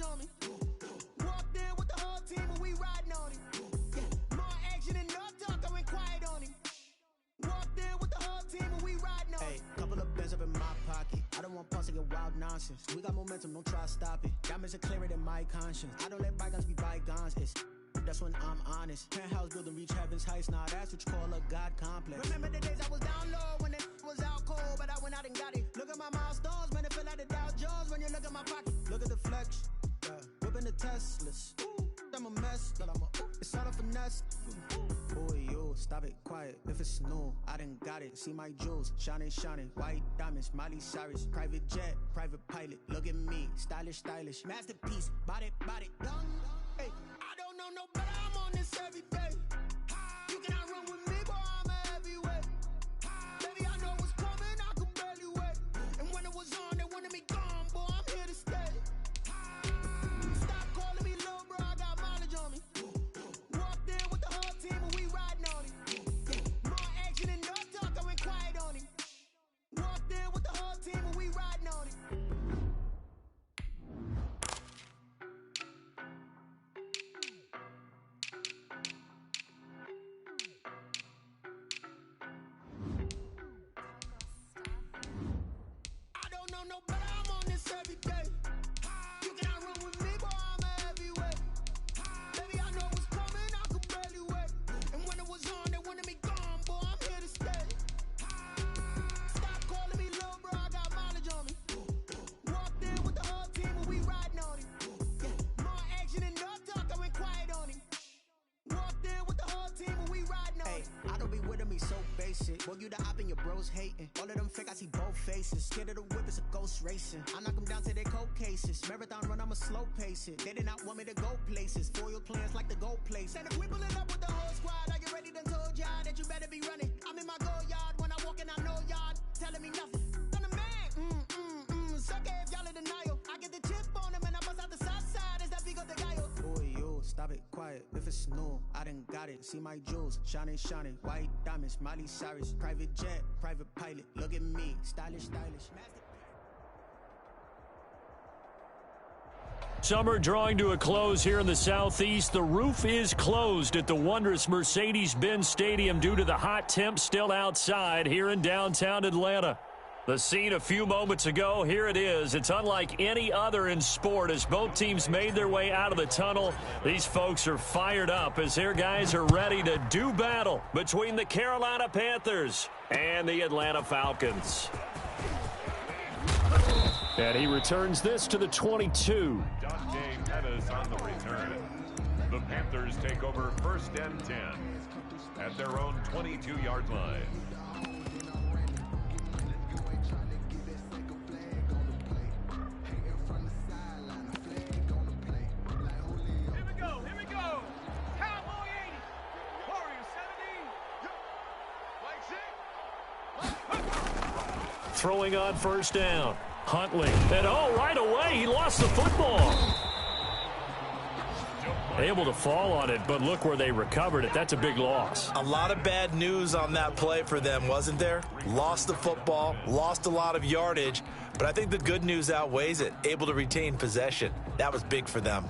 on me. Walked in with the whole team and we riding on him. Yeah, more action and no talk, I went quiet on him. Walked in with the whole team and we riding on him. Hey, couple of bands up in my pocket. I don't want pause to get wild nonsense. We got momentum, don't try to stop it. Diamonds are clearer than my conscience. I don't let bygones be bygones. That's when I'm honest. Penthouse building reach heaven's heights. Now that's what you call a God complex. Remember the days I was down low when it was out cold, but I went out and got it. Look at my milestones, man, it feel like the Dow Jones when you look at my pocket. Look at the flex, whipping the Teslas. I'm a mess, but it's all a finesse. Boy, you stop it, quiet. If it's new, I done got it. See my jewels, shining, white diamonds, Miley Cyrus, private jet, private pilot. Look at me, stylish, masterpiece, body, young. Hey, I don't know no better. I'm on this every day. You cannot run with me, boy. I'm a heavyweight. Baby, I know what's coming. I could barely wait. And when it was on, they wanted me gone, boy. I'm here to stay. Stop calling me little bro. I got mileage on me. Walked in with the whole team and we riding on him. Yeah, more action and no talk. I went quiet on him. Walked in with the whole team and we riding on him. No better, I'm on this every day. You cannot run with me, boy, I'm a heavyweight. Baby, I know what's coming, I could barely wait. And when it was on, they wanted me gone, boy, I'm here to stay. Stop calling me little bro, I got mileage on me. Walked in with the whole team and we riding on him. Yeah, more action and no talk, I went quiet on him. Walked in with the whole team and we riding on him. I don't be with me so basic. Boy, you the op and your bros hating. All of them fake, I see both faces. Scared of the whip, it's a ghost racing. I knock them down to their cold cases. Marathon run, I'ma slow pace it. They did not want me to go places. Foil plans like the gold place. And if we pulling up with the whole squad, are you ready? Done told y'all that you better be running. I'm in my go yard when I walk in, I know y'all telling me nothing. I'm the man. Suck it if y'all in denial. I get the chip on them and I bust out the south side. It's that Vigo de Gallo. Boy, you stop it, quiet. If it's new, I done got it. See my jewels, shining, white diamonds, Miley Cyrus, private jet, private pilot. Look at me, stylish. Summer drawing to a close here in the Southeast. The roof is closed at the wondrous Mercedes-Benz Stadium due to the hot temps still outside here in downtown Atlanta. The scene a few moments ago, here it is. It's unlike any other in sport as both teams made their way out of the tunnel. These folks are fired up as their guys are ready to do battle between the Carolina Panthers and the Atlanta Falcons. And he returns this to the 22. Dante Pettis on the return. The Panthers take over 1st and 10 at their own 22-yard line. Throwing on 1st down. Huntley. And right away, he lost the football. Able to fall on it, but look where they recovered it. That's a big loss. A lot of bad news on that play for them, wasn't there? Lost the football, lost a lot of yardage, but I think the good news outweighs it. Able to retain possession. That was big for them.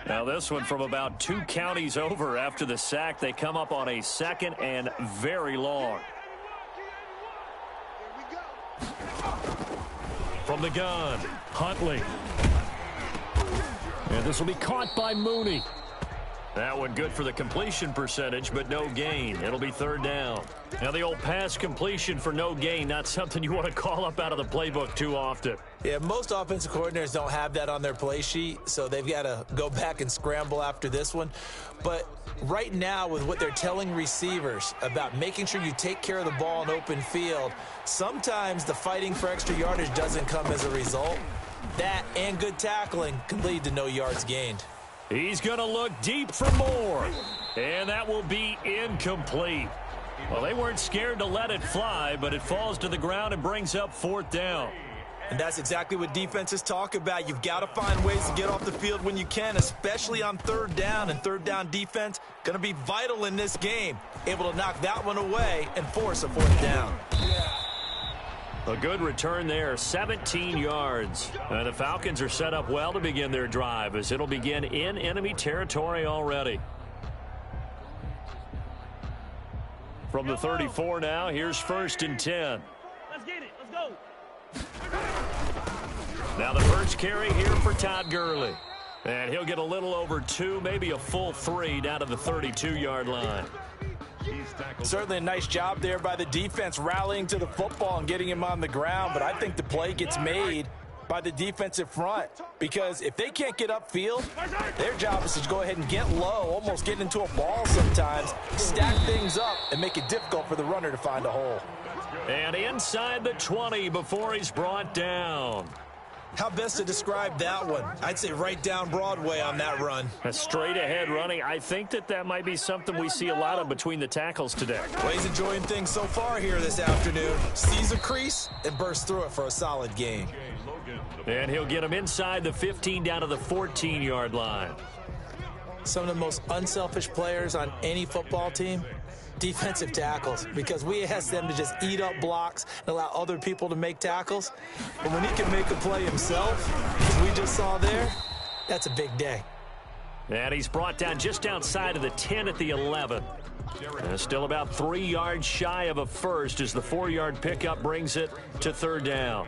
Now this one from about 2 counties over after the sack. They come up on a 2nd and very long. From the gun, Huntley. And this will be caught by Mooney. That one good for the completion percentage, but no gain. It'll be 3rd down. Now the old pass completion for no gain, not something you want to call up out of the playbook too often. Yeah, most offensive coordinators don't have that on their play sheet, so they've got to go back and scramble after this one. But right now, with what they're telling receivers about making sure you take care of the ball in open field, sometimes the fighting for extra yardage doesn't come as a result. That and good tackling can lead to no yards gained. He's going to look deep for more, and that will be incomplete. Well, they weren't scared to let it fly, but it falls to the ground and brings up 4th down. And that's exactly what defenses talk about. You've got to find ways to get off the field when you can, especially on third down. And third down defense going to be vital in this game. Able to knock that one away and force a fourth down. A good return there, 17 yards. The Falcons are set up well to begin their drive as it'll begin in enemy territory already. From the 34 now, here's 1st and 10. Let's get it. Let's go. Now the first carry here for Todd Gurley. And he'll get a little over 2, maybe a full 3 down to the 32-yard line. Certainly a nice job there by the defense rallying to the football and getting him on the ground. But I think the play gets made by the defensive front, because if they can't get upfield, their job is to go ahead and get low, almost get into a ball sometimes, stack things up, and make it difficult for the runner to find a hole. And inside the 20 before he's brought down. How best to describe that one? I'd say right down Broadway on that run. A straight ahead running. I think that might be something we see a lot of between the tackles today. Well, he's enjoying things so far here this afternoon. Sees a crease and bursts through it for a solid gain. And he'll get him inside the 15 down to the 14-yard line. Some of the most unselfish players on any football team, defensive tackles, because we ask them to just eat up blocks and allow other people to make tackles. But when he can make a play himself, as we just saw there, that's a big day. And he's brought down just outside of the 10 at the 11. And still about 3 yards shy of a first as the 4-yard pickup brings it to 3rd down.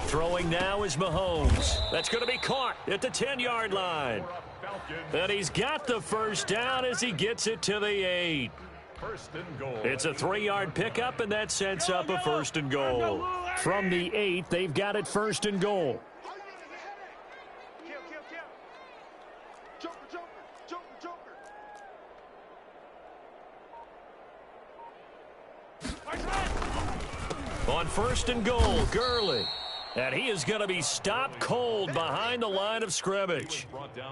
Throwing now is Mahomes. That's going to be caught at the 10-yard line. And he's got the first down as he gets it to the 8. It's a 3-yard pickup, and that sets up a 1st and goal. From the 8, they've got it 1st and goal. On 1st and goal, Gurley. And he is going to be stopped cold behind the line of scrimmage.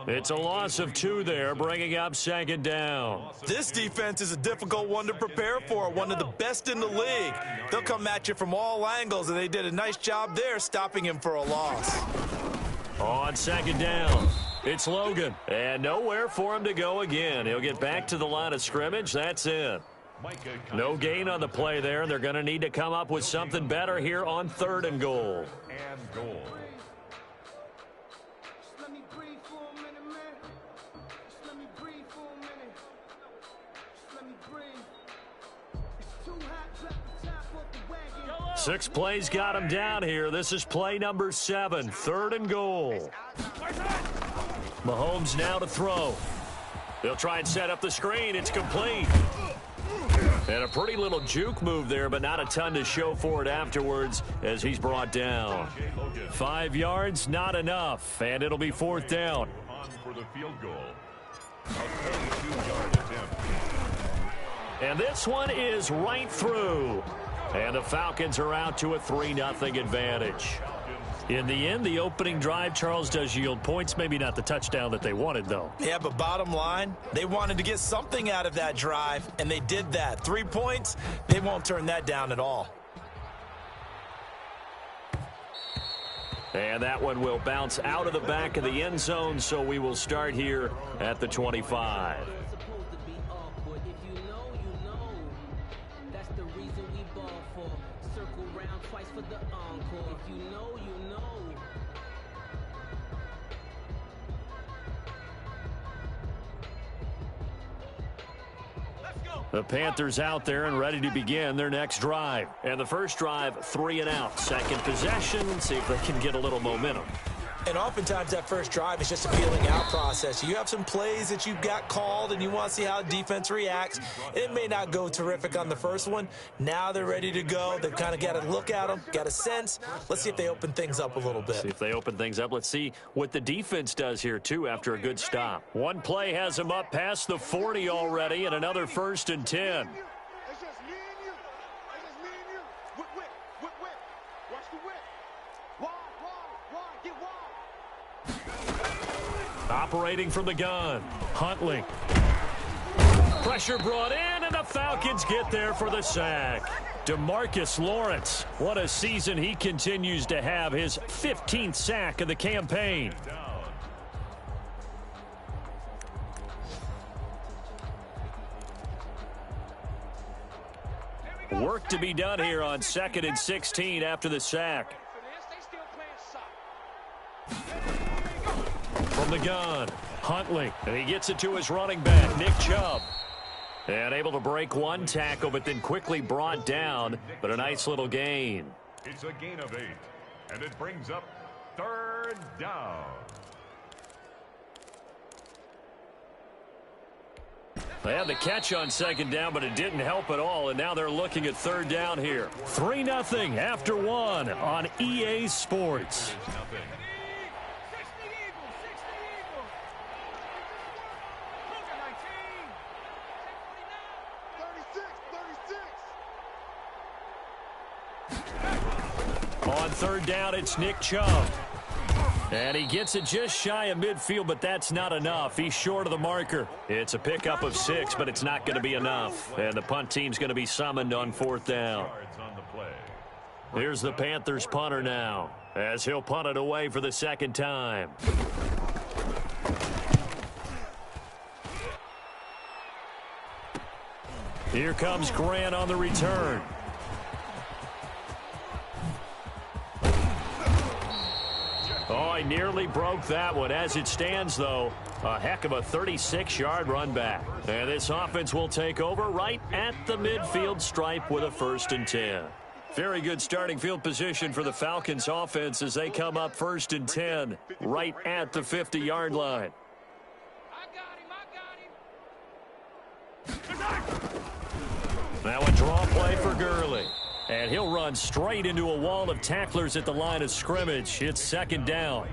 It's a loss of 2 there, bringing up 2nd down. This defense is a difficult one to prepare for, one of the best in the league. They'll come at you from all angles, and they did a nice job there stopping him for a loss. On 2nd down, it's Logan. And nowhere for him to go again. He'll get back to the line of scrimmage. That's it. No gain on the play there. They're going to need to come up with something better here on 3rd and goal. Six plays got him down here. This is play number 7, 3rd and goal. Mahomes now to throw. They'll try and set up the screen. It's complete. And a pretty little juke move there, but not a ton to show for it afterwards as he's brought down. 5 yards, not enough, and it'll be 4th down. And this one is right through. And the Falcons are out to a 3-0 advantage. In the end, the opening drive, Charles, does yield points. Maybe not the touchdown that they wanted, though. Yeah, but bottom line, they wanted to get something out of that drive, and they did that. 3 points, they won't turn that down at all. And that one will bounce out of the back of the end zone, so we will start here at the 25. The Panthers out there and ready to begin their next drive. And the first drive, 3 and out. Second possession, see if they can get a little momentum. And oftentimes that first drive is just a feeling out process. You have some plays that you've got called and you want to see how defense reacts. It may not go terrific on the first one. Now they're ready to go. They've kind of got to look at them, got a sense. Let's see if they open things up a little bit. See if they open things up. Let's see what the defense does here, too, after a good stop. One play has them up past the 40 already, and another 1st and 10. Operating from the gun, Huntley. Pressure brought in, and the Falcons get there for the sack. DeMarcus Lawrence, what a season he continues to have, his 15th sack of the campaign. Work to be done here on 2nd and 16 after the sack. From the gun, Huntley, and he gets it to his running back, Nick Chubb. And able to break one tackle, but then quickly brought down, but a nice little gain. It's a gain of 8, and it brings up 3rd down. They had the catch on 2nd down, but it didn't help at all, and now they're looking at 3rd down here. 3-0 after 1 on EA Sports. On 3rd down, it's Nick Chubb. And he gets it just shy of midfield, but that's not enough. He's short of the marker. It's a pickup of 6, but it's not going to be enough. And the punt team's going to be summoned on 4th down. Here's the Panthers punter now, as he'll punt it away for the 2nd time. Here comes Grant on the return. Oh, he nearly broke that one. As it stands, though, a heck of a 36-yard run back. And this offense will take over right at the midfield stripe with a 1st and 10. Very good starting field position for the Falcons offense as they come up 1st and 10 right at the 50-yard line. Now a draw play for Gurley. And he'll run straight into a wall of tacklers at the line of scrimmage. It's 2nd down.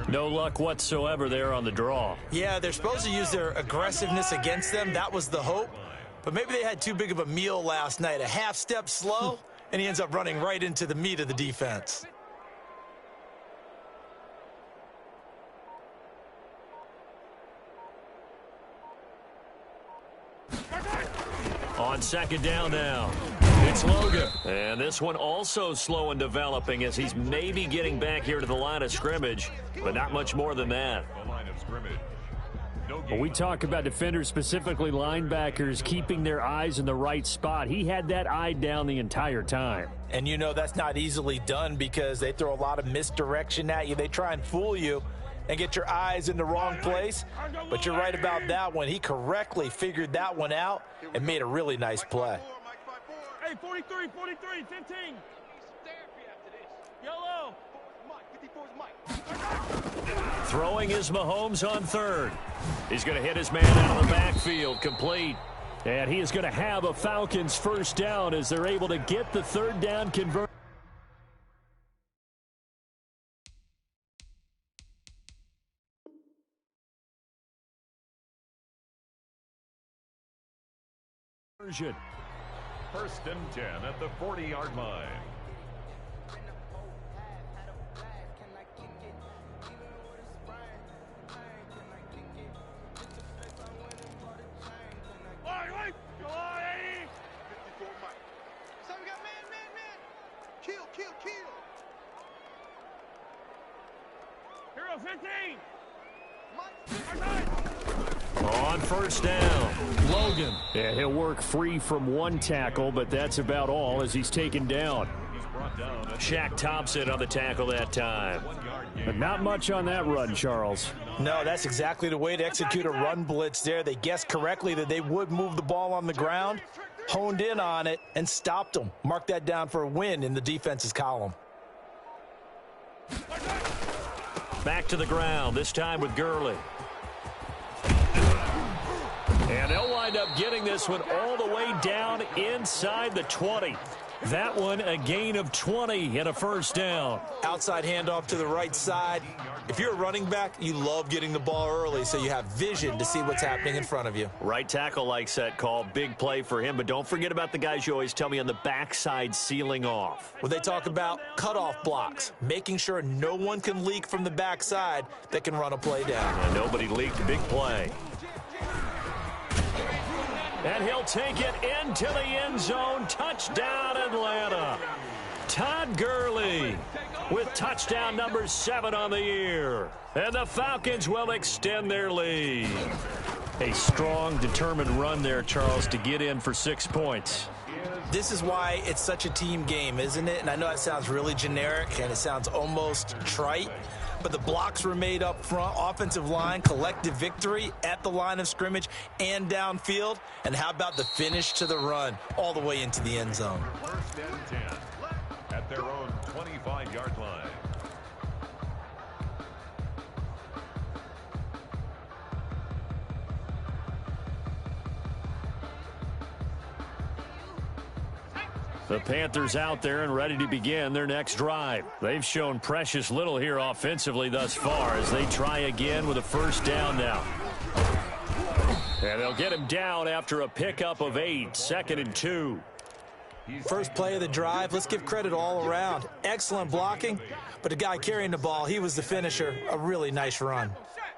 No luck whatsoever there on the draw. Yeah, they're supposed to use their aggressiveness against them. That was the hope. But maybe they had too big of a meal last night. A half step slow, and he ends up running right into the meat of the defense. On 2nd down now, it's Logan. And this one also slow in developing as he's maybe getting back here to the line of scrimmage, but not much more than that. When we talk about defenders, specifically linebackers, keeping their eyes in the right spot. He had that eye down the entire time. And you know that's not easily done because they throw a lot of misdirection at you. They try and fool you and get your eyes in the wrong place. But you're right about that one. He correctly figured that one out and made a really nice play. Hey, 43, 15. Yellow. Throwing is Mahomes on 3rd. He's going to hit his man out of the backfield, complete. And he is going to have a Falcons 1st down as they're able to get the 3rd down conversion. First and 10 at the 40-yard line. Hero 15. On 1st down, Logan. And he'll work free from one tackle, but that's about all as he's taken down. Shaq Thompson on the tackle that time. But not much on that run, Charles. No, that's exactly the way to execute a run blitz there. They guessed correctly that they would move the ball on the ground, honed in on it, and stopped them. Mark that down for a win in the defense's column. Back to the ground, this time with Gurley. And they'll line wind up getting this one all the way down inside the 20. That one a gain of 20 and a first down. Outside handoff to the right side. If you're a running back, you love getting the ball early so you have vision to see what's happening in front of you. Right tackle likes that call. Big play for him. But don't forget about the guys you always tell me on the backside sealing off. When they talk about cutoff blocks, making sure no one can leak from the backside that can run a play down. And nobody leaked. Big play. And he'll take it into the end zone. Touchdown, Atlanta. Todd Gurley with touchdown number 7 on the year. And the Falcons will extend their lead. A strong, determined run there, Charles, to get in for 6 points. This is why it's such a team game, isn't it? And I know it sounds really generic and it sounds almost trite, but the blocks were made up front, offensive line, collective victory at the line of scrimmage and downfield. And how about the finish to the run all the way into the end zone? First and 10 at their own 25-yard line. The Panthers out there and ready to begin their next drive. They've shown precious little here offensively thus far as they try again with a first down now. And they'll get him down after a pickup of 8, 2nd and 2. First play of the drive, let's give credit all around. Excellent blocking, but the guy carrying the ball, he was the finisher. A really nice run.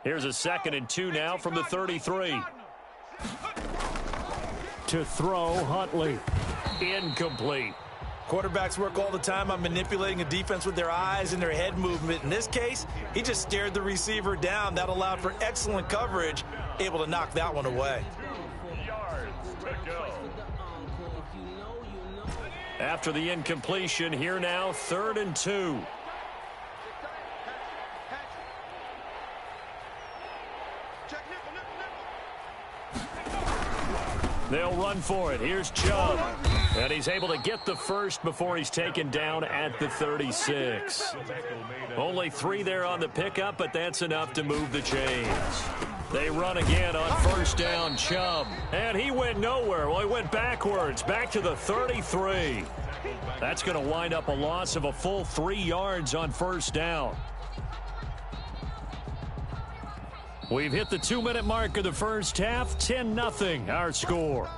Here's a 2nd and 2 now from the 33. To throw, Huntley. Incomplete. Quarterbacks work all the time on manipulating a defense with their eyes and their head movement. In this case, he just stared the receiver down. That allowed for excellent coverage, able to knock that one away. 2 yards to go. After the incompletion, here now, 3rd and 2. They'll run for it. Here's Chubb. And he's able to get the first before he's taken down at the 36. Only 3 there on the pickup, but that's enough to move the chains. They run again on first down, Chubb. And he went nowhere. Well, he went backwards, back to the 33. That's going to wind up a loss of a full 3 yards on first down. We've hit the 2-minute mark of the first half. 10-0 our score.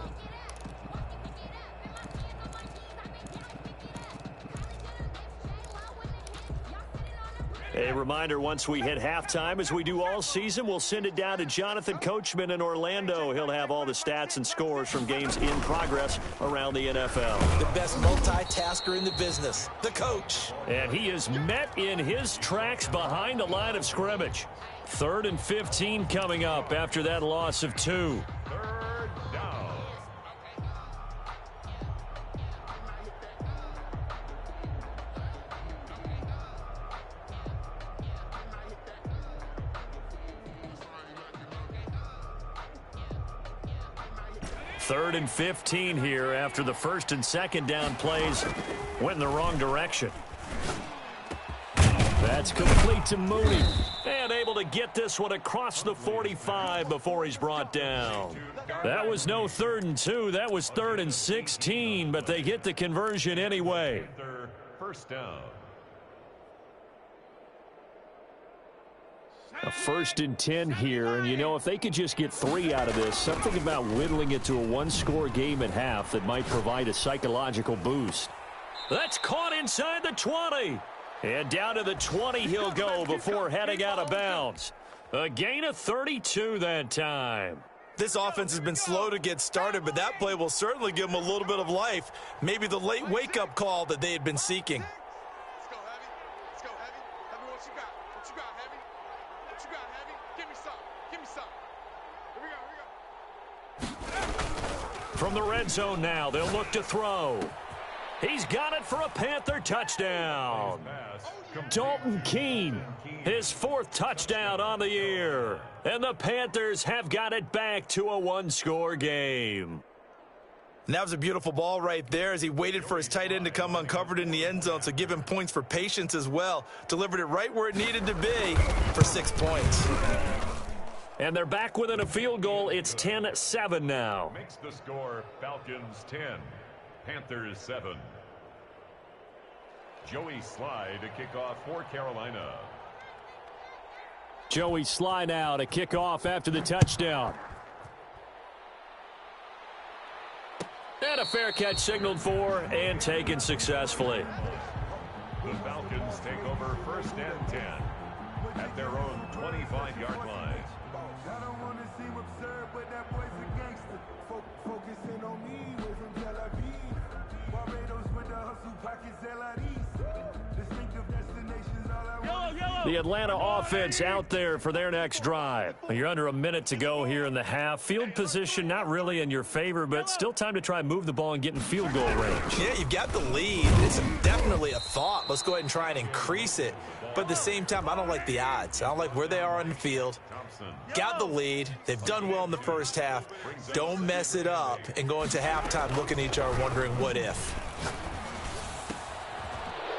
A reminder, once we hit halftime, as we do all season, we'll send it down to Jonathan Coachman in Orlando. He'll have all the stats and scores from games in progress around the NFL. The best multitasker in the business, the coach. And he is met in his tracks behind the line of scrimmage. 3rd and 15 coming up after that loss of 2. 3rd down. Third and 15 here after the 1st and 2nd down plays went in the wrong direction. That's complete to Mooney. And able to get this one across the 45 before he's brought down. That was no 3rd and 2. That was 3rd and 16, but they get the conversion anyway. First down. A 1st and 10 here, and you know, if they could just get 3 out of this, something about whittling it to a 1-score game at half that might provide a psychological boost. That's caught inside the 20. And down to the 20 he'll go before heading out of bounds. A gain of 32 that time. This offense has been slow to get started, but that play will certainly give them a little bit of life. Maybe the late wake-up call that they had been seeking. Let's go, Heavy. Let's go, Heavy. Heavy, what you got? What you got, Heavy? What you got, Heavy? Give me some. Give me some. Here we go. From the red zone now, they'll look to throw. He's got it for a Panther touchdown. Dalton Keene, his 4th touchdown on the year. And the Panthers have got it back to a 1-score game. And that was a beautiful ball right there as he waited for his tight end to come uncovered in the end zone, so give him points for patience as well. Delivered it right where it needed to be for 6 points. And they're back within a field goal. It's 10-7 now. Makes the score Falcons 10, Panthers 7. Joey Slye to kick off for Carolina. Joey Slye now to kick off after the touchdown. And a fair catch signaled for and taken successfully. The Falcons take over first and 10 at their own 25-yard line. I don't want to seem absurd, but that boy's a gangster. Focusing on me, way from Tel Aviv. Barbados with the hustle pockets, LIDs. Distinctive destinations, all I want. The Atlanta offense out there for their next drive. You're under a minute to go here in the half. Field position not really in your favor, but still time to try and move the ball and get in field goal range. Yeah, you've got the lead. It's definitely a thought. Let's go ahead and try and increase it. But at the same time, I don't like the odds. I don't like where they are on the field. Got the lead. They've done well in the first half. Don't mess it up and go into halftime looking at each other wondering what if.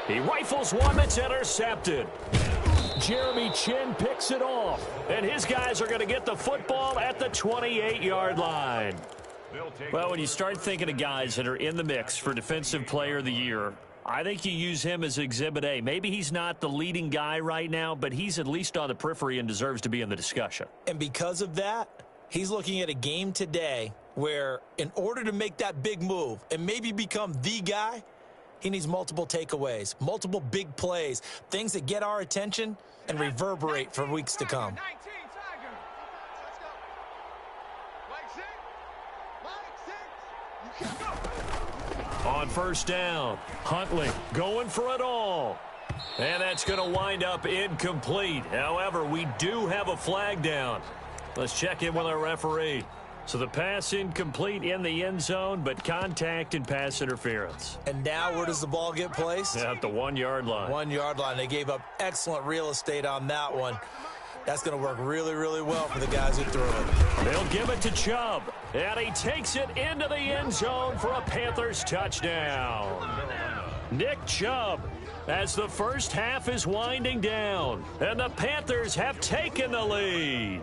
He rifles one that's intercepted. Jeremy Chin picks it off. And his guys are going to get the football at the 28-yard line. Well, when you start thinking of guys that are in the mix for Defensive Player of the Year, I think you use him as Exhibit A. Maybe he's not the leading guy right now, but he's at least on the periphery and deserves to be in the discussion. And because of that, he's looking at a game today where in order to make that big move and maybe become the guy, he needs multiple takeaways, multiple big plays, things that get our attention and reverberate for weeks to come. On first down, Huntley going for it all. And that's going to wind up incomplete. However, we do have a flag down. Let's check in with our referee. So the pass incomplete in the end zone, but contact and pass interference. And now where does the ball get placed? At the 1-yard line. 1-yard line. They gave up excellent real estate on that one. That's going to work really, really well for the guys who threw it. They'll give it to Chubb. And he takes it into the end zone for a Panthers touchdown. Nick Chubb, as the first half is winding down. And the Panthers have taken the lead.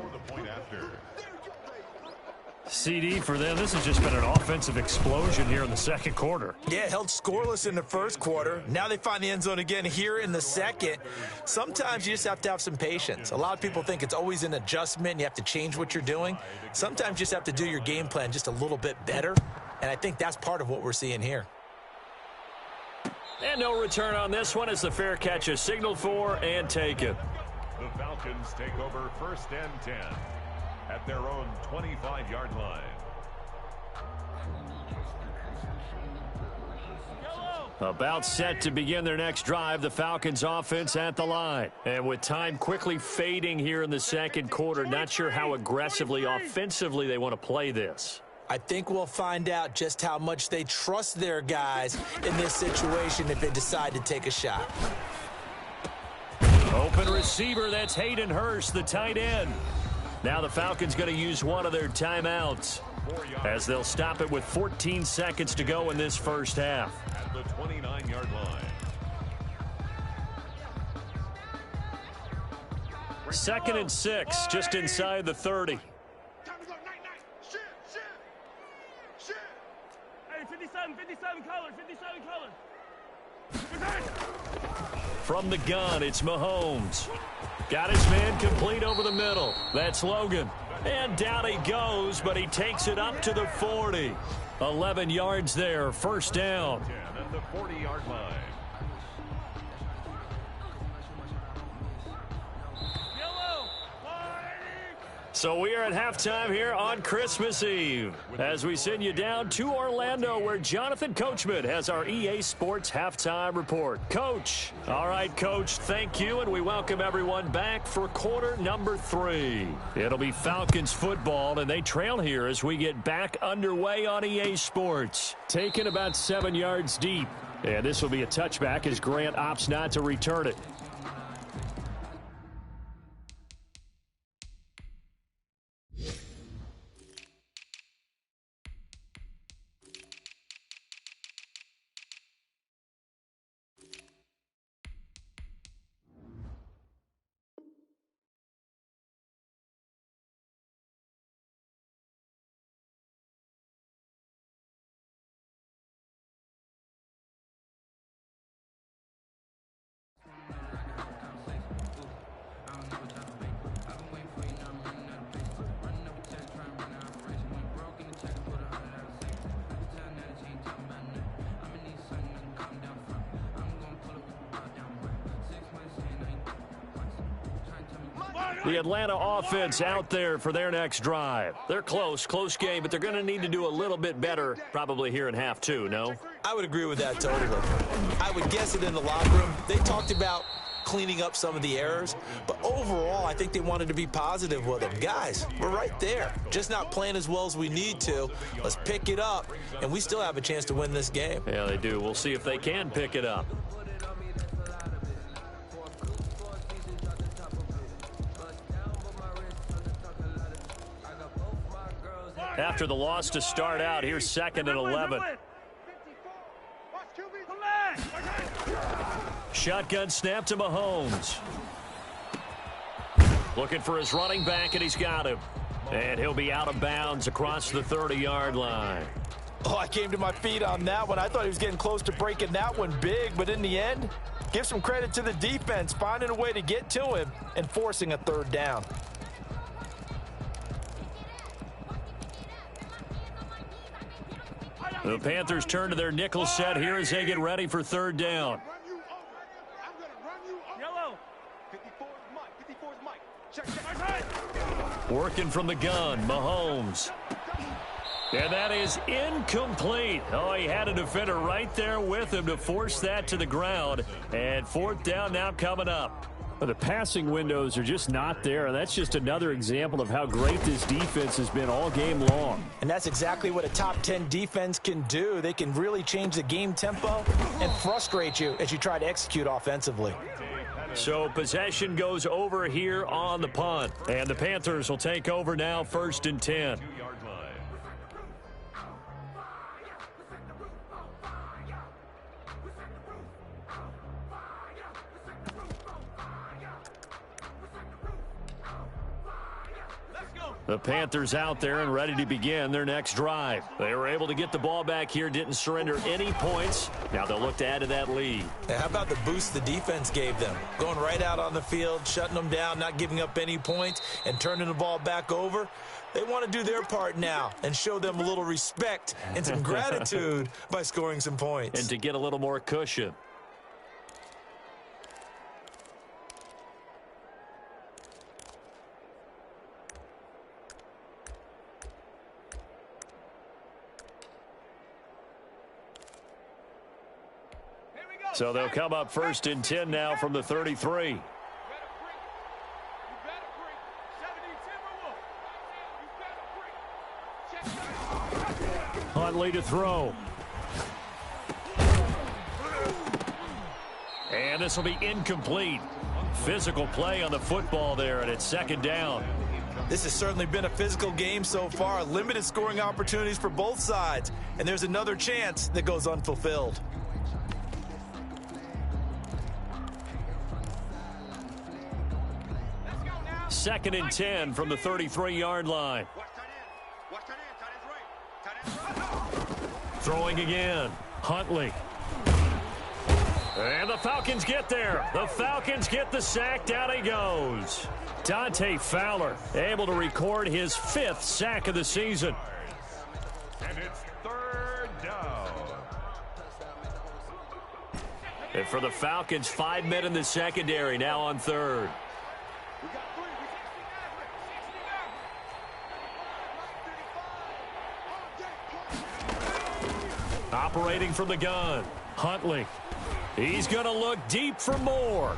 CD for them. This has just been an offensive explosion here in the second quarter. Yeah, held scoreless in the first quarter. Now they find the end zone again here in the second. Sometimes you just have to have some patience. A lot of people think it's always an adjustment. You have to change what you're doing. Sometimes you just have to do your game plan just a little bit better. And I think that's part of what we're seeing here. And no return on this one as the fair catch is signaled for and taken. The Falcons take over first and 10 at their own 25-yard line. About set to begin their next drive, the Falcons offense at the line. And with time quickly fading here in the second quarter, not sure how aggressively, offensively they want to play this. I think we'll find out just how much they trust their guys in this situation if they decide to take a shot. Open receiver, that's Hayden Hurst, the tight end. Now the Falcons going to use one of their timeouts as they'll stop it with 14 seconds to go in this first half. At the 29-yard line. 2nd and 6, just inside the 30. Time to go, night. Shit. Hey, 57 color, 57 color. From the gun, it's Mahomes. Got his man complete over the middle. That's Logan. And down he goes, but he takes it up to the 40. 11 yards there, first down. 10 at the 40-yard line. So we are at halftime here on Christmas Eve as we send you down to Orlando where Jonathan Coachman has our EA Sports halftime report. Coach. All right, Coach, thank you, and we welcome everyone back for quarter number 3. It'll be Falcons football, and they trail here as we get back underway on EA Sports. Taken about 7 yards deep, and this will be a touchback as Grant opts not to return it. The Atlanta offense out there for their next drive. They're close game, but they're going to need to do a little bit better probably here in half two, no? I would agree with that totally. I would guess it in the locker room. They talked about cleaning up some of the errors, but overall, I think they wanted to be positive with them. Guys, we're right there. Just not playing as well as we need to. Let's pick it up, and we still have a chance to win this game. Yeah, they do. We'll see if they can pick it up. After the loss to start out, here's 2nd and 11. Shotgun snap to Mahomes. Looking for his running back, and he's got him. And he'll be out of bounds across the 30-yard line. Oh, I came to my feet on that one. I thought he was getting close to breaking that one big, but in the end, give some credit to the defense, finding a way to get to him and forcing a 3rd down. The Panthers turn to their nickel set here as they get ready for 3rd down. Working from the gun, Mahomes. And that is incomplete. Oh, he had a defender right there with him to force that to the ground. And 4th down now coming up. But the passing windows are just not there, and that's just another example of how great this defense has been all game long. And that's exactly what a top 10 defense can do. They can really change the game tempo and frustrate you as you try to execute offensively. So possession goes over here on the punt, and the Panthers will take over now 1st and 10. The Panthers out there and ready to begin their next drive. They were able to get the ball back here, didn't surrender any points. Now they'll look to add to that lead. Now, how about the boost the defense gave them? Going right out on the field, shutting them down, not giving up any points, and turning the ball back over. They want to do their part now and show them a little respect and some gratitude by scoring some points. And to get a little more cushion. So they'll come up 1st and 10 now from the 33. Huntley to throw. And this will be incomplete. Physical play on the football there, and it's 2nd down. This has certainly been a physical game so far. Limited scoring opportunities for both sides. And there's another chance that goes unfulfilled. Second and 10 from the 33-yard line. Throwing again. Huntley. And the Falcons get there. The Falcons get the sack. Down he goes. Dante Fowler able to record his 5th sack of the season. And it's 3rd down. And for the Falcons, 5 men in the secondary now on 3rd. Operating from the gun, Huntley. He's going to look deep for more.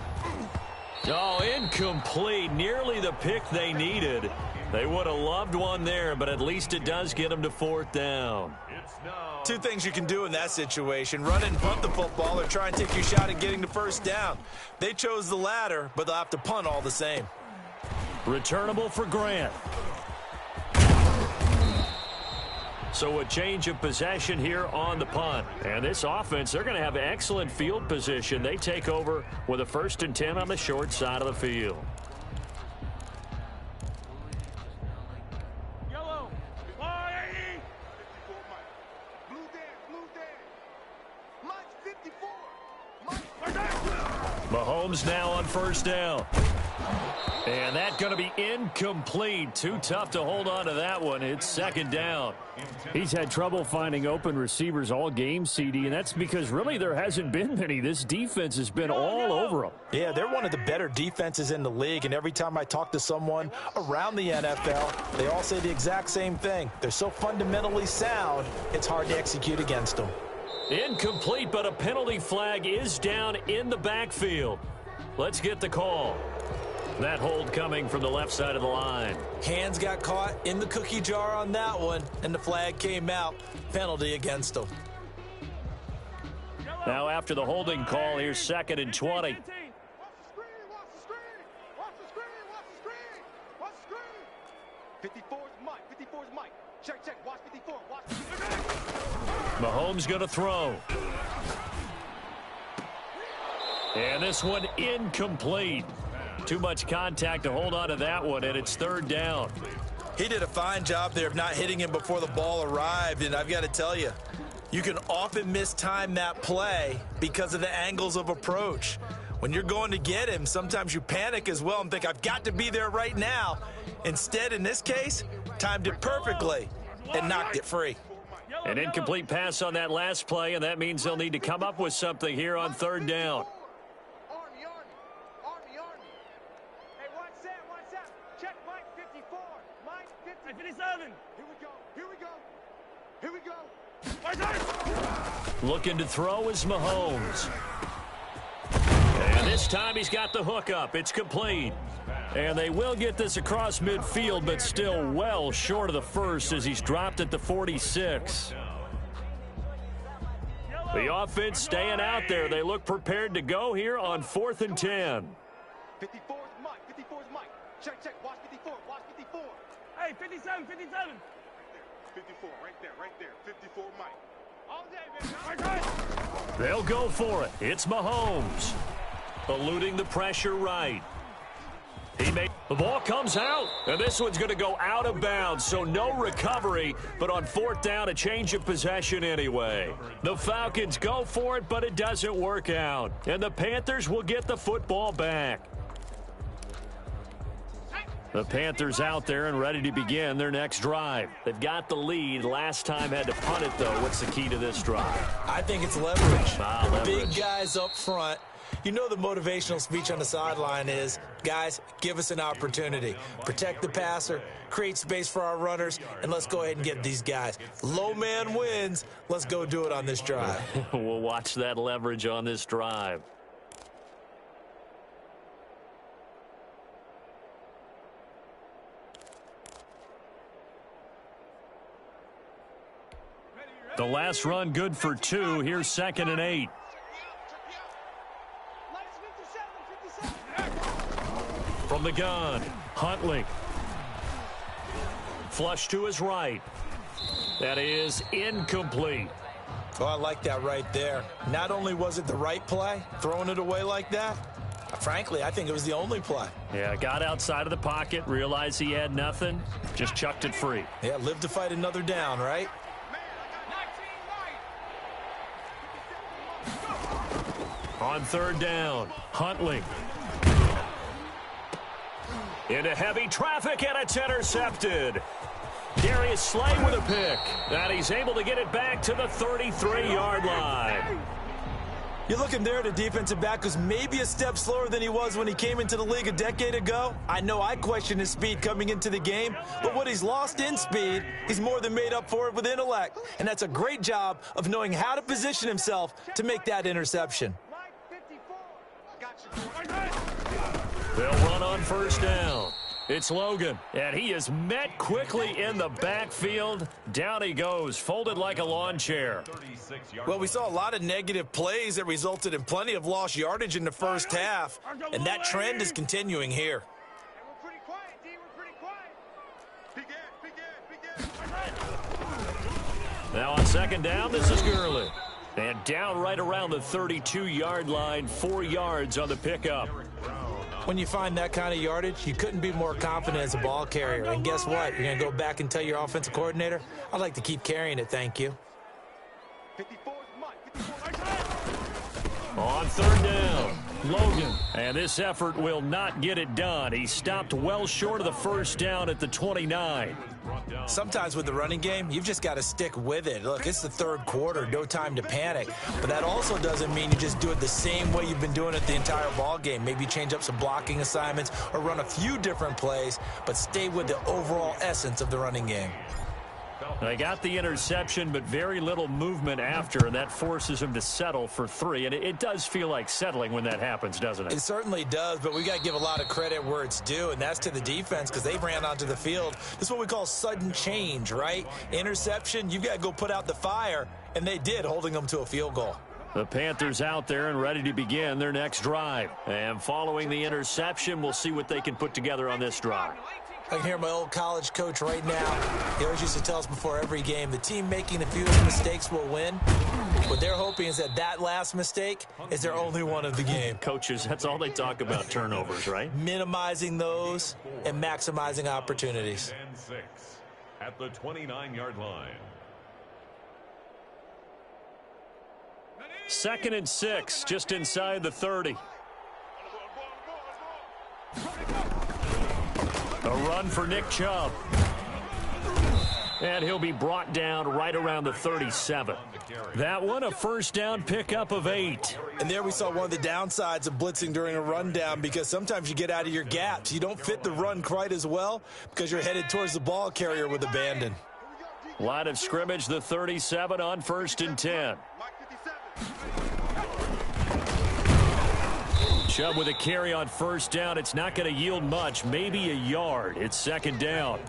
Oh, incomplete. Nearly the pick they needed. They would have loved one there, but at least it does get them to 4th down. Two things you can do in that situation. Run and punt the football or try and take your shot at getting the 1st down. They chose the latter, but they'll have to punt all the same. Returnable for Grant. So a change of possession here on the punt. And this offense, they're going to have excellent field position. They take over with a 1st and 10 on the short side of the field. Yellow. Mahomes now on 1st down. And that's going to be incomplete. Too tough to hold on to that one. It's second down. He's had trouble finding open receivers all game, CD, and that's because really there hasn't been many. This defense has been all over them. Yeah, they're one of the better defenses in the league, and every time I talk to someone around the NFL, they all say the exact same thing. They're so fundamentally sound, it's hard to execute against them. Incomplete, but a penalty flag is down in the backfield. Let's get the call. That hold coming from the left side of the line. Hands got caught in the cookie jar on that one, and the flag came out. Penalty against them. Now after the holding call, here's 2nd and 20. 54's Mike. 54's Mike. Check, check. Watch 54. Watch 54. Mahomes going to throw. And this one incomplete. Too much contact to hold on to that one, and it's 3rd down. He did a fine job there of not hitting him before the ball arrived, and I've got to tell you, you can often mistime that play because of the angles of approach. When you're going to get him, sometimes you panic as well and think, I've got to be there right now. Instead, in this case, timed it perfectly and knocked it free. An incomplete pass on that last play, and that means they'll need to come up with something here on 3rd down. Check Mike 54. Mike 57. Here we go. Looking to throw is Mahomes. And this time he's got the hook up. It's complete. And they will get this across midfield, but still well short of the first as he's dropped at the 46. The offense staying out there. They look prepared to go here on 4th and 10. 54's Mike. 54's Mike. Check, check. Watch 54. Watch 54. Hey, 57. 54, right there. 54 Mike. All day, baby. They'll go for it. It's Mahomes. Eluding the pressure right. The ball comes out, and this one's going to go out of bounds, so no recovery, but on 4th down, a change of possession anyway. The Falcons go for it, but it doesn't work out, and the Panthers will get the football back. The Panthers out there and ready to begin their next drive. They've got the lead. Last time had to punt it, though. What's the key to this drive? I think it's leverage. Leverage. Big guys up front. You know the motivational speech on the sideline is, guys, give us an opportunity. Protect the passer, create space for our runners, and let's go ahead and get these guys. Low man wins. Let's go do it on this drive. We'll watch that leverage on this drive. The last run good for 2. Here's 2nd and 8. From the gun, Huntley. Flush to his right. That is incomplete. Oh, I like that right there. Not only was it the right play, throwing it away like that, frankly, I think it was the only play. Yeah, got outside of the pocket, realized he had nothing, just chucked it free. Yeah, live to fight another down, right? On 3rd down, Huntley. Into heavy traffic, and it's intercepted. Darius Slay with a pick. And he's able to get it back to the 33-yard line. You're looking there at a defensive back who's maybe a step slower than he was when he came into the league a decade ago. I know I questioned his speed coming into the game, but what he's lost in speed, he's more than made up for it with intellect. And that's a great job of knowing how to position himself to make that interception. They'll run on 1st down. It's Logan, and he is met quickly in the backfield. Down he goes, folded like a lawn chair. Well, we saw a lot of negative plays that resulted in plenty of lost yardage in the first half, and that trend is continuing here. We're pretty quiet, D. We're pretty quiet. Big Now on 2nd down, this is Gurley. And down right around the 32-yard line, 4 yards on the pickup. When you find that kind of yardage, you couldn't be more confident as a ball carrier. And guess what? You're going to go back and tell your offensive coordinator, I'd like to keep carrying it, thank you. 54's Mike. On 3rd down, Logan. And this effort will not get it done. He stopped well short of the first down at the 29. Sometimes with the running game, you've just got to stick with it. Look, it's the third quarter, no time to panic. But that also doesn't mean you just do it the same way you've been doing it the entire ball game. Maybe change up some blocking assignments or run a few different plays, but stay with the overall essence of the running game. They got the interception, but very little movement after, and that forces him to settle for 3. And it does feel like settling when that happens, doesn't it? It certainly does, but we got to give a lot of credit where it's due, and that's to the defense because they ran onto the field. This is what we call sudden change, right? Interception, you've got to go put out the fire, and they did, holding them to a field goal. The Panthers out there and ready to begin their next drive. And following the interception, we'll see what they can put together on this drive. I can hear my old college coach right now. He always used to tell us before every game, the team making the fewest mistakes will win. What they're hoping is that last mistake is their only one of the game. Coaches, that's all they talk about, turnovers, right? Minimizing those and maximizing opportunities. And 6 at the 29-yard line. 2nd and 6, just inside the 30. A run for Nick Chubb. And he'll be brought down right around the 37. That one, a first down pickup of 8. And there we saw one of the downsides of blitzing during a rundown because sometimes you get out of your gaps. You don't fit the run quite as well because you're headed towards the ball carrier with abandon. Line of scrimmage, the 37 on 1st and 10. Chubb with a carry on first down. It's not going to yield much, maybe a yard. It's 2nd down.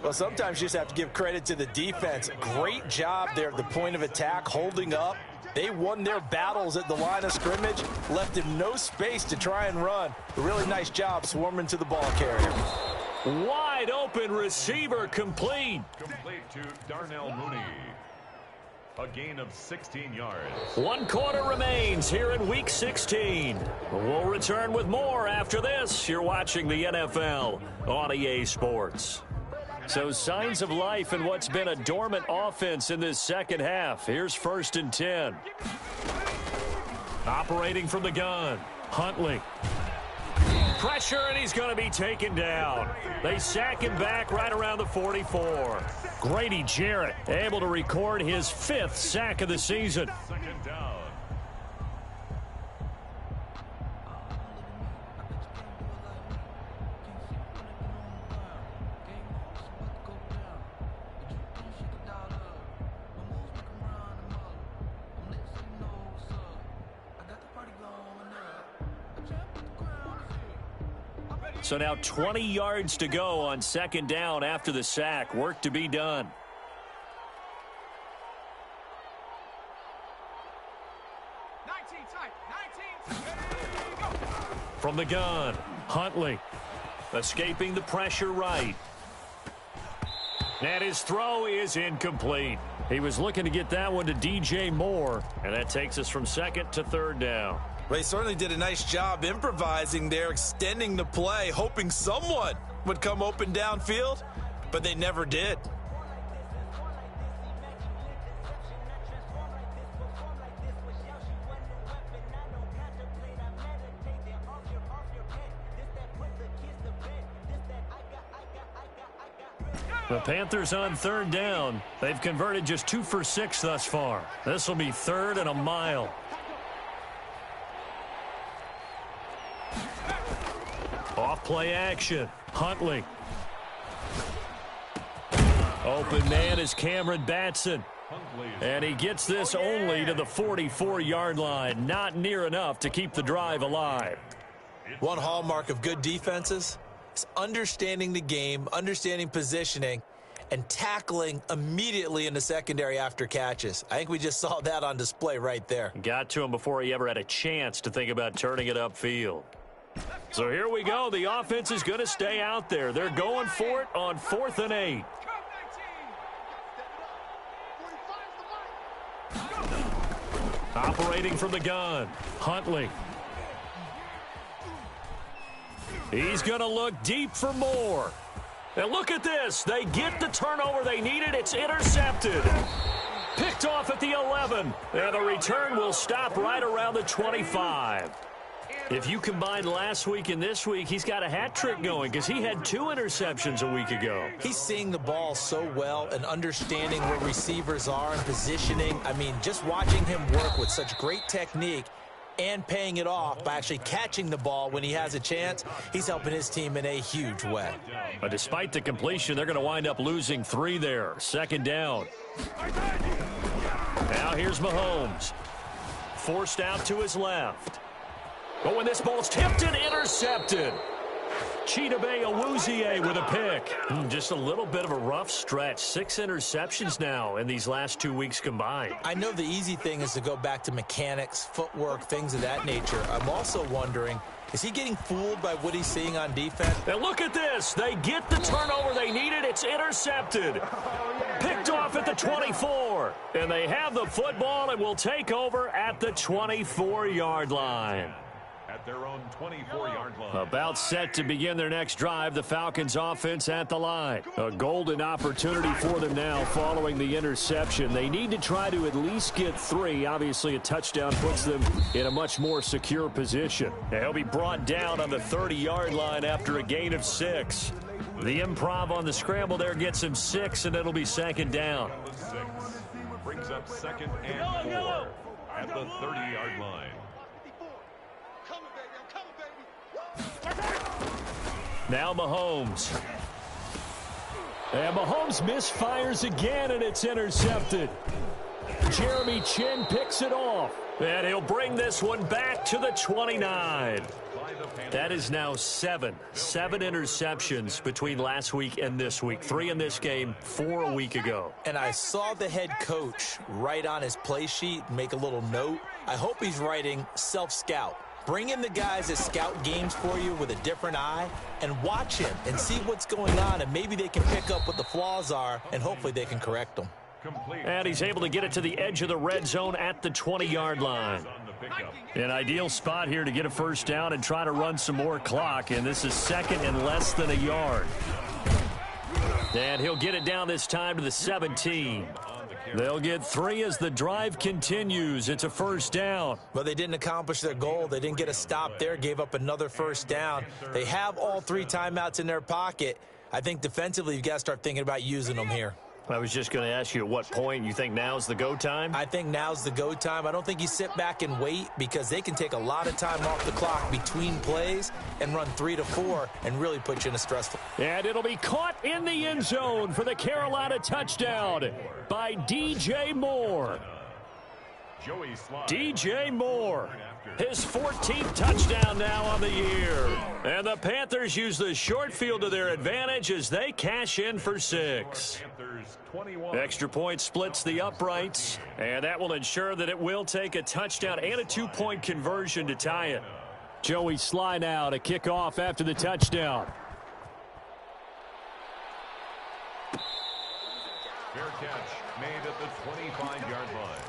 Well, sometimes you just have to give credit to the defense. Great job there at the point of attack, holding up. They won their battles at the line of scrimmage, left him no space to try and run. A really nice job swarming to the ball carrier. Wide open receiver complete. Complete to Darnell Mooney. A gain of 16 yards. 1 quarter remains here in Week 16. We'll return with more after this. You're watching the NFL on EA Sports. So signs of life in what's been a dormant offense in this second half. Here's 1st and 10. Operating from the gun, Huntley. Pressure, and he's going to be taken down. They sack him back right around the 44. Grady Jarrett able to record his 5th sack of the season. 2nd down. So now 20 yards to go on 2nd down after the sack. Work to be done. From the gun, Huntley escaping the pressure right. And his throw is incomplete. He was looking to get that one to DJ Moore, and that takes us from 2nd to 3rd down. They certainly did a nice job improvising there, extending the play, hoping someone would come open downfield, but they never did. The Panthers on 3rd down. They've converted just 2 for 6 thus far. This will be 3rd and a mile. Off play action. Huntley. Open man is Cameron Batson. And he gets this only to the 44-yard line. Not near enough to keep the drive alive. One hallmark of good defenses is understanding the game, understanding positioning, and tackling immediately in the secondary after catches. I think we just saw that on display right there. Got to him before he ever had a chance to think about turning it upfield. So here we go. The offense is going to stay out there. They're going for it on 4th and 8. Operating from the gun, Huntley. He's going to look deep for Moore. And look at this. They get the turnover they needed. It's intercepted. Picked off at the 11. And the return will stop right around the 25. If you combine last week and this week, he's got a hat trick going because he had 2 interceptions a week ago. He's seeing the ball so well and understanding where receivers are and positioning. I mean, just watching him work with such great technique and paying it off by actually catching the ball when he has a chance, he's helping his team in a huge way. But despite the completion, they're going to wind up losing 3 there. 2nd down. Now here's Mahomes. Forced out to his left. But when this ball's tipped and intercepted. Chidobe Awuzie with a pick. Just a little bit of a rough stretch. 6 interceptions now in these last 2 weeks combined. I know the easy thing is to go back to mechanics, footwork, things of that nature. I'm also wondering, is he getting fooled by what he's seeing on defense? And look at this. They get the turnover they needed. It's intercepted. Picked off at the 24. And they have the football and will take over at the 24-yard line. At their own 24-yard line. About set to begin their next drive, the Falcons offense at the line. A golden opportunity for them now following the interception. They need to try to at least get 3. Obviously, a touchdown puts them in a much more secure position. He'll be brought down on the 30-yard line after a gain of 6. The improv on the scramble there gets him 6, and it'll be 2nd down. 6 brings up 2nd and 4 at the 30-yard line. Now Mahomes. And Mahomes misfires again, and it's intercepted. Jeremy Chin picks it off. And he'll bring this one back to the 29. That is now 7 interceptions between last week and this week. 3 in this game, 4 a week ago. And I saw the head coach write on his play sheet, make a little note. I hope he's writing self-scout. Bring in the guys that scout games for you with a different eye and watch him and see what's going on, and maybe they can pick up what the flaws are, and hopefully they can correct them. And he's able to get it to the edge of the red zone at the 20-yard line. An ideal spot here to get a 1st down and try to run some more clock, and this is 2nd and less than a yard. And he'll get it down this time to the 17. They'll get 3 as the drive continues. It's a 1st down. But they didn't accomplish their goal. They didn't get a stop there, gave up another 1st down. They have all 3 timeouts in their pocket. I think defensively you've got to start thinking about using them here. I was just going to ask you at what point you think now's the go time? I think now's the go time. I don't think you sit back and wait because they can take a lot of time off the clock between plays and run 3 to 4 and really put you in a stressful. And it'll be caught in the end zone for the Carolina touchdown by DJ Moore. DJ Moore, his 14th touchdown now on the year. And the Panthers use the short field to their advantage as they cash in for 6. Extra point splits the uprights, and that will ensure that it will take a touchdown and a 2-point conversion to tie it. Joey Sly now to kick off after the touchdown. Fair catch made at the 25-yard line.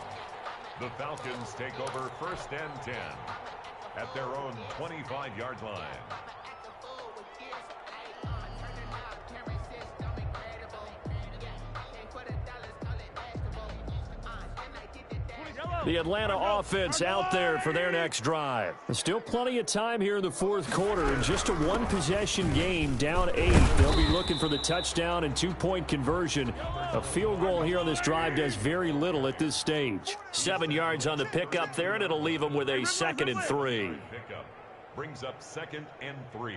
The Falcons take over 1st and 10 at their own 25-yard line. The Atlanta offense out there for their next drive. There's still plenty of time here in the 4th quarter, and just a 1-possession game, down 8. They'll be looking for the touchdown and 2-point conversion. A field goal here on this drive does very little at this stage. 7 yards on the pickup there, and it'll leave them with a 2nd and 3. Pickup brings up 2nd and 3.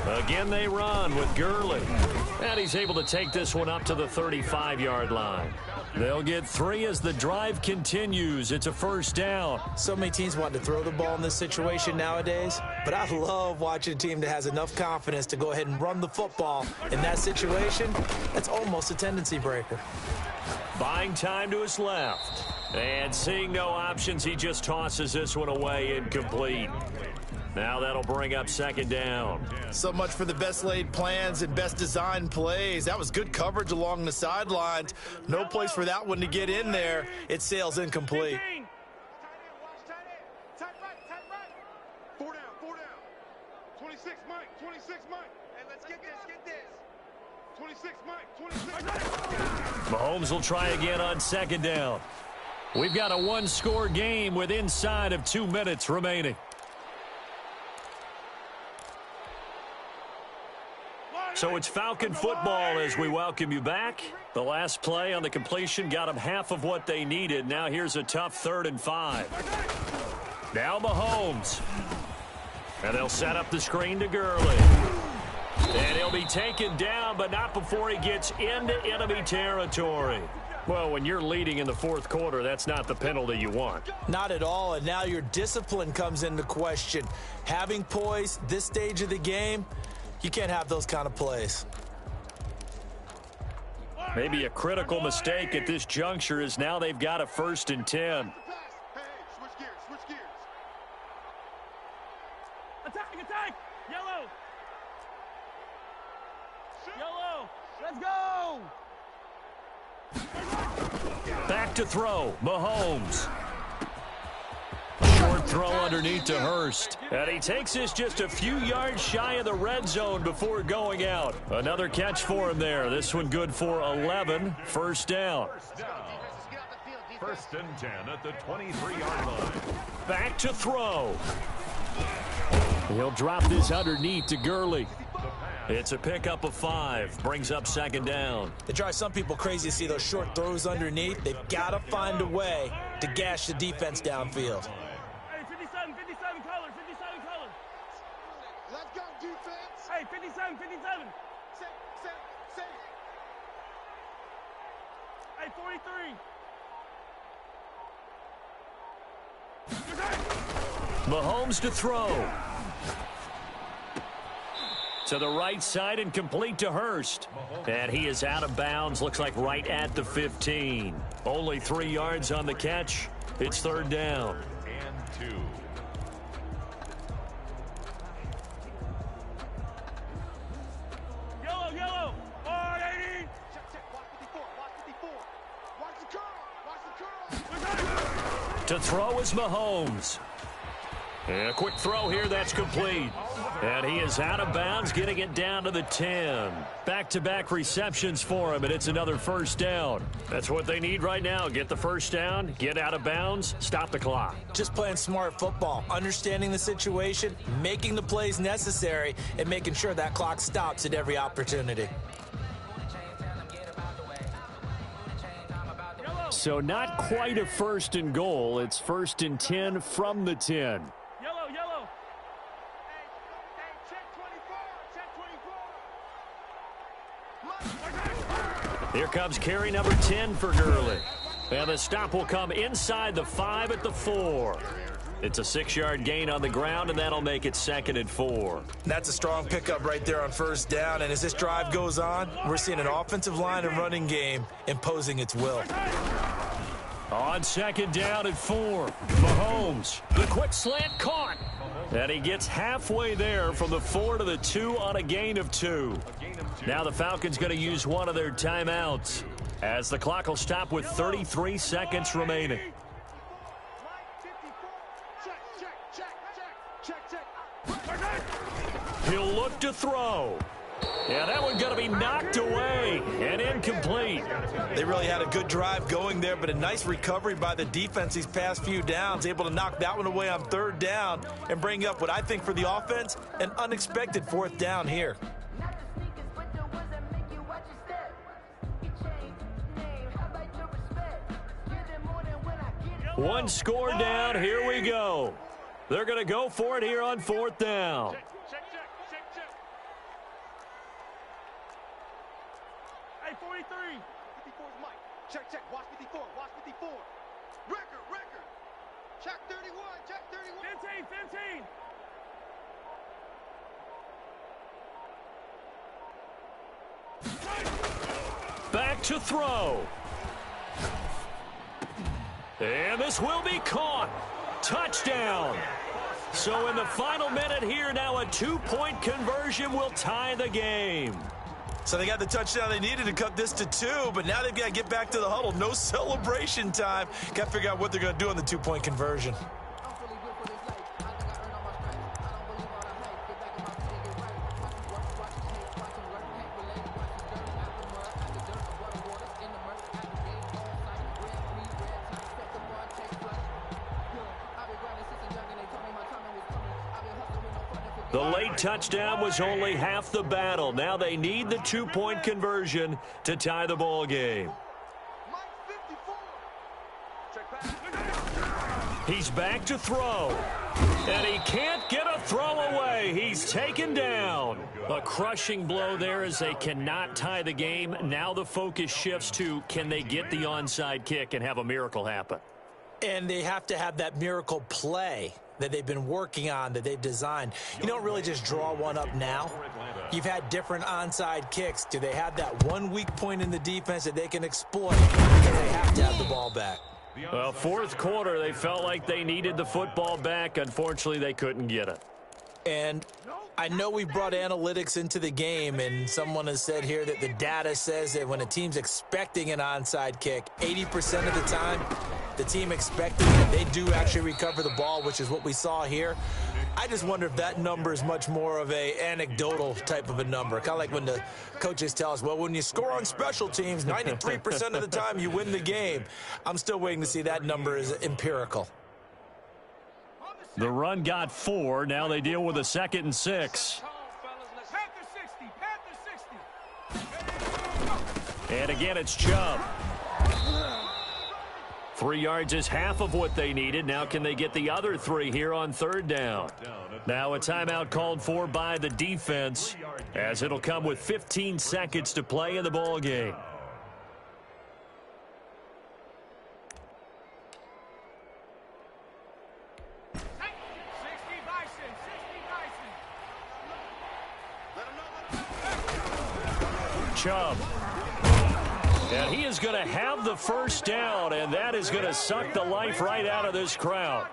Again they run with Gurley. And he's able to take this one up to the 35-yard line. They'll get 3 as the drive continues. It's a 1st down. So many teams want to throw the ball in this situation nowadays, but I love watching a team that has enough confidence to go ahead and run the football. In that situation, that's almost a tendency breaker. Buying time to his left. And seeing no options, he just tosses this one away incomplete. Now that'll bring up 2nd down. So much for the best laid plans and best designed plays. That was good coverage along the sidelines. No place for that one to get in there. It sails incomplete. Tight right. 4 down. 26, Mike. 26, Mike. Hey, let's get this. 26, Mike. 26. Mahomes will try again on 2nd down. We've got a one-score game with inside of 2 minutes remaining. So it's Falcon football as we welcome you back. The last play on the completion got them half of what they needed. Now here's a tough 3rd and 5. Now Mahomes. And they'll set up the screen to Gurley. And he'll be taken down, but not before he gets into enemy territory. Well, when you're leading in the 4th quarter, that's not the penalty you want. Not at all, and now your discipline comes into question. Having poise this stage of the game, you can't have those kind of plays. Maybe a critical mistake at this juncture is now they've got a 1st and 10. Hey, switch gears, switch gears. Attack, attack! Yellow! Yellow! Let's go! Back to throw, Mahomes. Short throw underneath to Hurst. And he takes this just a few yards shy of the red zone before going out. Another catch for him there. This one good for 11. First down. First and 10 at the 23-yard line. Back to throw. He'll drop this underneath to Gurley. It's a pickup of 5. Brings up 2nd down. It drives some people crazy to see those short throws underneath. They've got to find a way to gash the defense downfield. Hey, 57, 57 colors, 57 colors. Let's go, defense. Hey, 57, 57. Say. Hey, 43. Mahomes to throw. To the right side and complete to Hurst. And he is out of bounds. Looks like right at the 15. Only 3 yards on the catch. It's 3rd down. And 2. Yellow. 480. Check. Watch 54. Watch the curl. To throw is Mahomes. And a quick throw here, that's complete. And he is out of bounds, getting it down to the 10. Back-to-back receptions for him, and it's another 1st down. That's what they need right now. Get the 1st down, get out of bounds, stop the clock. Just playing smart football, understanding the situation, making the plays necessary, and making sure that clock stops at every opportunity. So not quite a 1st and goal. It's 1st and 10 from the 10. Yellow. Hey, check 24. Here comes carry number 10 for Gurley. And the stop will come inside the 5 at the 4. It's a 6-yard gain on the ground, and that'll make it 2nd and 4. That's a strong pickup right there on 1st down, and as this drive goes on, we're seeing an offensive line and running game imposing its will. On 2nd down at 4, Mahomes. The quick slant caught. And he gets halfway there from the 4 to the 2 on a gain of 2. Now the Falcons going to use one of their timeouts as the clock will stop with 33 seconds remaining. He'll look to throw. Yeah, that one going to be knocked away and incomplete. They really had a good drive going there, but a nice recovery by the defense these past few downs, able to knock that one away on 3rd down and bring up what I think for the offense, an unexpected 4th down here. One score down. Here we go. They're going to go for it here on 4th down. Check. Hey, 43. 54's Mike. Check. Watch 54. Record. Check 31. 15. Back to throw. And this will be caught. Touchdown. So in the final minute here, now a 2-point conversion will tie the game. So they got the touchdown they needed to cut this to 2, but now they've got to get back to the huddle. No celebration time. Got to figure out what they're going to do on the 2-point conversion. The late touchdown was only half the battle. Now they need the two-point conversion to tie the ball game. He's back to throw. And he can't get a throw away. He's taken down. A crushing blow there as they cannot tie the game. Now the focus shifts to, can they get the onside kick and have a miracle happen? And they have to have that miracle play that they've been working on, that they've designed. You don't really just draw one up now. You've had different onside kicks. Do they have that one weak point in the defense that they can exploit? Because they have to have the ball back. Well, fourth quarter, they felt like they needed the football back. Unfortunately, they couldn't get it. And I know we brought analytics into the game, and someone has said here that the data says that when a team's expecting an onside kick, 80% of the time, the team expecting it, they do actually recover the ball, which is what we saw here. I just wonder if that number is much more of a anecdotal type of a number. Kind of like when the coaches tell us, well, when you score on special teams, 93% of the time you win the game. I'm still waiting to see that number is empirical. The run got 4. Now they deal with a 2nd and 6. And again, it's Chubb. 3 yards is half of what they needed. Now can they get the other 3 here on 3rd down? Now a timeout called for by the defense, as it'll come with 15 seconds to play in the ball game. Chubb. And he is going to have the first down, and that is going to suck the life right out of this crowd.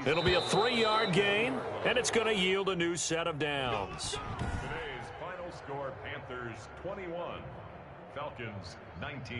It'll be a 3-yard gain, and it's going to yield a new set of downs. Today's final score, Panthers 21, Falcons 19.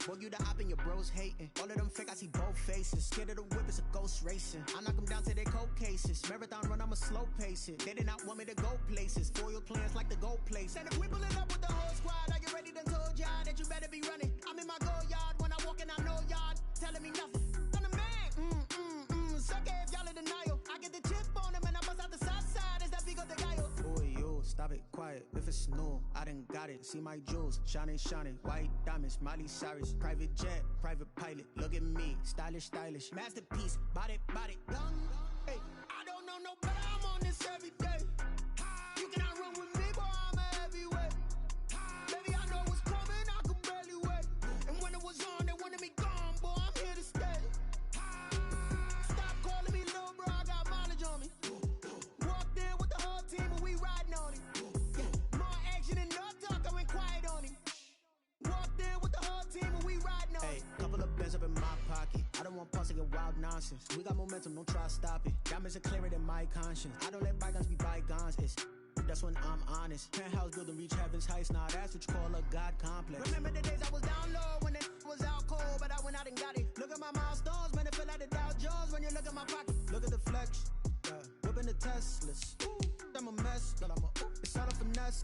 Boy, you the op and your bros hating. All of them fake, I see both faces. Scared of the whip, it's a ghost racing. I knock them down to their cold cases. Marathon run, I'ma slow pace it. They did not want me to go places. Foil plans like the gold place. And if we pulling up with the whole squad, I get ready to told y'all that you better be running. I'm in my go yard when I walk in, I know y'all telling me nothing. I'm the man. Suck it if y'all in denial. I get the chip on them and I bust out the south side. Is that big of the guy? Boy, yo, stop it, quiet. If it's new, I done got it. See my jewels, shining, shining. White diamonds, Miley Cyrus. Private jet, private pilot. Look at me, stylish, stylish. Masterpiece, body, body. Hey, I don't know no better. I'm on this every day. You cannot run with me, boy. I'm a heavyweight. Baby, I know what's coming. I could barely wait. And when it was on, they wanted me gone, boy. I'm here to stay. Stop calling me little bro. I got mileage on me. Walked in with the whole team and we riding on it. Yeah, more action and no talk. I went quiet on him. Walked in with the whole team and we riding on it. Hey, couple of bands up in my pocket. I don't want pause to get wild nonsense. We got momentum, don't try to stop it. Diamonds are clearer than my conscience. I don't let bygones be bygones. That's when I'm honest. Penthouse building, reach heaven's heights. Now that's what you call a God complex. Remember the days I was down low when it was out cold, but I went out and got it. Look at my milestones, man, it feel like the Dow Jones when you look at my pocket. Look at the flex, whipping the Teslas. I'm a mess, but it's all a finesse.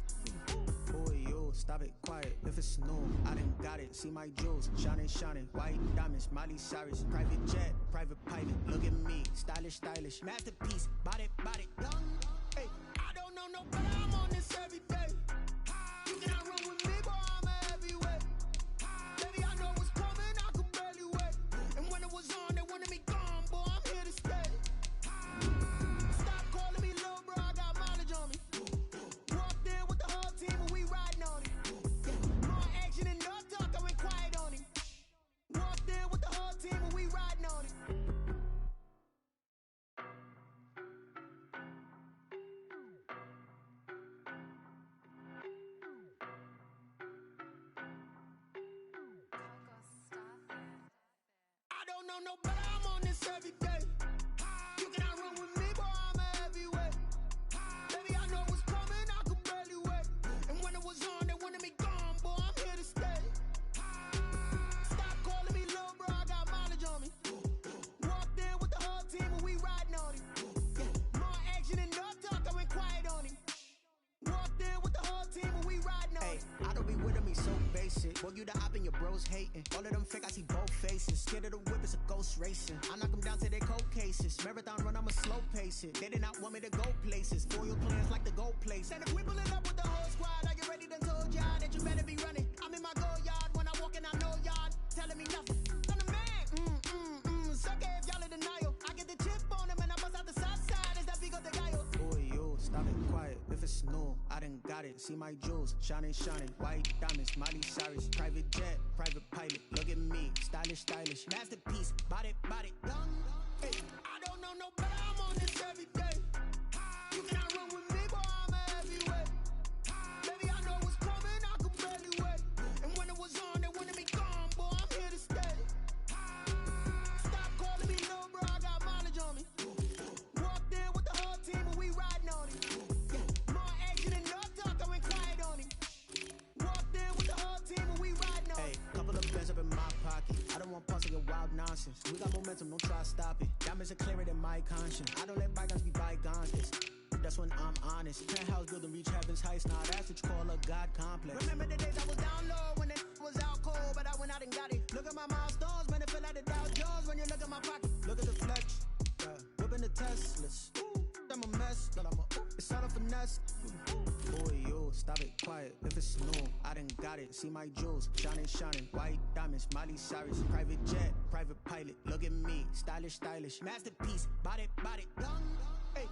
Boy, yo, stop it, quiet. If it's new, I done got it. See my jewels, shining, shining. White diamonds, Miley Cyrus. Private jet, private pilot. Look at me, stylish, stylish. Masterpiece, body, body. Hey, I don't know no better. I'm on this every day. You cannot run with me, boy. I'm a heavyweight. Baby, I know what's coming. I could barely wait. And when it was on, they wanted me gone, boy. I'm here to stay. Stop calling me little bro. I got mileage on me. Walked in with the whole team and we riding on it. Yeah, more action and no talk. I went quiet on him. Walked don't know no better, I'm on this every day. You cannot run with me, boy, I'm a heavyweight. Baby, I know what's coming, I could barely wait. And when it was on, they wanted me gone, boy, I'm here to stay. Stop calling me little bro, I got mileage on me. Walked in with the whole team and we riding on it. Yeah, more action and no talk, I went quiet on him. Walked in with the whole team and we riding on it. I don't be with him, he's so basic. Boy, you the op and your bros hating. All of them fake, I see both faces. Scared of the whip, it's a ghost racing. I knock them down to their cold cases. Marathon run, I'ma slow pace it. They did not want me to go places. Foil plans like the gold place. And if we pulling up with the whole squad, I get ready to told y'all that you better be running. I'm in my go yard when I walk in, I know y'all telling me nothing. I'm the man, suck it if y'all in denial. I get the chip on him and I bust out the south side. Is that big of the guy? Boy, yo, stop it quiet. If it's new, I done got it. See my jewels, shining, white diamonds, Miley Cyrus, private jet, private pilot. Look at me, stylish, masterpiece, body, young. Hey, I don't know no better, I'm on this every day. You cannot run with me, boy, I'm a heavyweight. Baby, I know what's coming, I could barely wait. And when it was on, they wanted me gone, boy, I'm here to stay. Stop calling me little bro, I got mileage on me. Walked in with the whole team and we riding on it. Yeah, more action and no talk, I went quiet on him. Walked in with the whole team and we riding on it. Hey, couple of bands up in my pocket. I don't want parts of your wild nonsense. We got momentum, don't try to stop it. Diamonds are clearer than my conscience. I don't let bygones be bygones. That's when I'm honest. Penthouse building, reach heaven's heights. Now that's what you call a God complex. Remember the days I was down low when it was out cold, but I went out and got it. Look at my milestones, man, it feel like the Dow Jones when you look at my pocket. Look at the flex, whipping the Teslas. I'm a mess, but it's all a finesse. Boy, yo, stop it quiet. If it's new, I done got it. See my jewels, shining, white diamonds, Miley Cyrus, private jet, private pilot. Look at me, stylish, masterpiece, body, young. Hey,